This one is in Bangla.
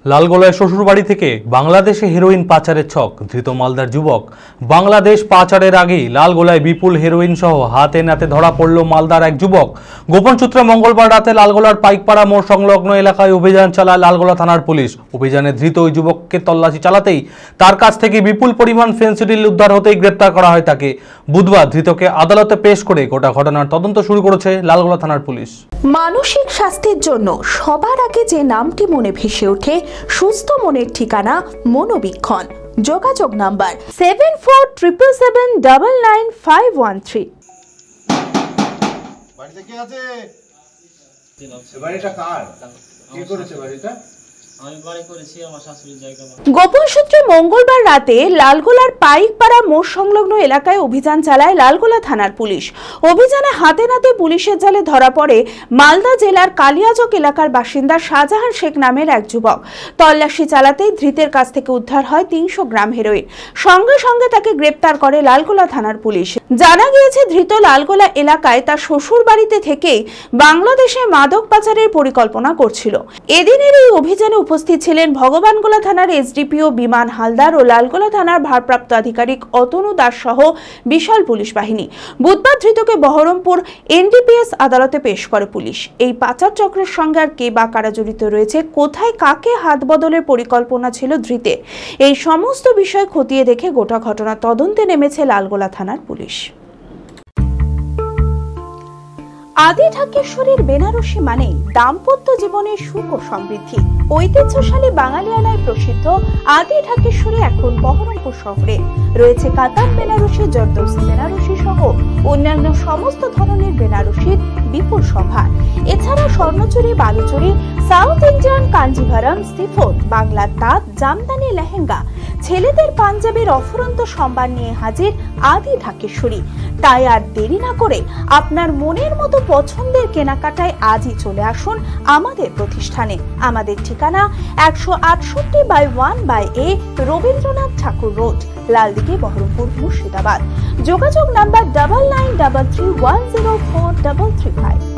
লালগোলায় শ্বশুরবাড়ি থেকে বাংলাদেশে হেরোইন পাচারের ছক, ধৃত মালদার যুবক। বাংলাদেশ পাচারের আগেই লালগোলায় বিপুল হেরোইন সহ হাতে নাতে ধরা পড়ল মালদার এক যুবক। গোপন সূত্রে মঙ্গলবার রাতে লালগোলার পাইকপাড়া মোড় সংলগ্ন এলাকায় অভিযান চালায় লালগোলা থানার পুলিশ। অভিযানে ধৃত ওই যুবককে তল্লাশি চালাতেই তার কাছ থেকে বিপুল পরিমাণ ফেনসিডিল উদ্ধার হতেই গ্রেপ্তার করা হয় তাকে। বুধবার ধৃতকে আদালতে পেশ করে গোটা ঘটনার তদন্ত শুরু করেছে লালগোলা থানার পুলিশ। মানসিক স্বাস্থ্যের জন্য সবার আগে যে নামটি মনে ভেসে ওঠে, সুস্থ মনের ঠিকানা মনোবীক্ষণ। যোগাযোগ নাম্বার 7477799513। বাড়িতে কে আছে? বাড়িটা কার? কে করেছে বাড়িটা? গোপন সূত্রে মঙ্গলবার রাতে লালগোলার পাইকপাড়া মোড় সংলগ্ন এলাকায় অভিযান চালায় লালগোলা থানার পুলিশ। অভিযানে হাতে নাতে পুলিশের জালে ধরা পড়ে মালদা জেলার কালিয়াচক এলাকার বাসিন্দা শাহজাহান শেখ নামের এক যুবক। তল্লাশি চালাতেই ধৃতের কাছ থেকে উদ্ধার হয় 300 গ্রাম হেরোইন। সঙ্গে সঙ্গে তাকে গ্রেপ্তার করে লালগোলা থানার পুলিশ। জানা গিয়েছে, ধৃত লালগোলা এলাকায় তার শ্বশুর বাড়িতে থেকেই বাংলাদেশে মাদক পাচারের পরিকল্পনা করছিল। এদিনের এই অভিযানে উপস্থিত ছিলেন ভগবানগোলা থানার এসডিপিও বিমান হালদার ও লালগোলা থানার ভারপ্রাপ্ত আধিকারিক অতনু দাস সহ বিশাল পুলিশ বাহিনী। বুধবার ধৃতকে বহরমপুর এনডিপিএস আদালতে পেশ করে পুলিশ। এই পাচার চক্রের সঙ্গে আর কে বা কারা জড়িত রয়েছে, কোথায় কাকে হাত বদলের পরিকল্পনা ছিল ধৃতের, এই সমস্ত বিষয় খতিয়ে দেখে গোটা ঘটনা তদন্তে নেমেছে লালগোলা থানার পুলিশ। আদি ঢাকেশ্বরীর বেনারসি মানেই দাম্পত্য জীবনের সুখ ও সমৃদ্ধি। ঐতিহ্যশালী বাঙালিয়ানায় প্রসিদ্ধ আদি ঢাকেশ্বরী এখন বহরমপুর শহরে রয়েছে কাতান বেনারসি, জরদৌসি বেনারসি সহ অন্যান্য সমস্ত ধরনের বেনারসির বিপুল সম্ভার। এছাড়া Swarnachuri, Baluchari, south Indian Kanjivaram, chiffon, বাংলার তাঁত, জামদানি, লেহেঙ্গা, ছেলেদের পাঞ্জাবির অফুরন্ত সম্ভার নিয়ে হাজির আদি ঢাকেশ্বরী। তাই আর দেরি না করে আপনার মনের মতো পছন্দের কেনাকাটায় আজই চলে আসুন আমাদের প্রতিষ্ঠানে। আমাদের ঠিকানা 168/1/A রবীন্দ্রনাথ ঠাকুর রোড, লালদিঘি, বহরমপুর, মুর্শিদাবাদ। যোগাযোগ নাম্বার 9933104335।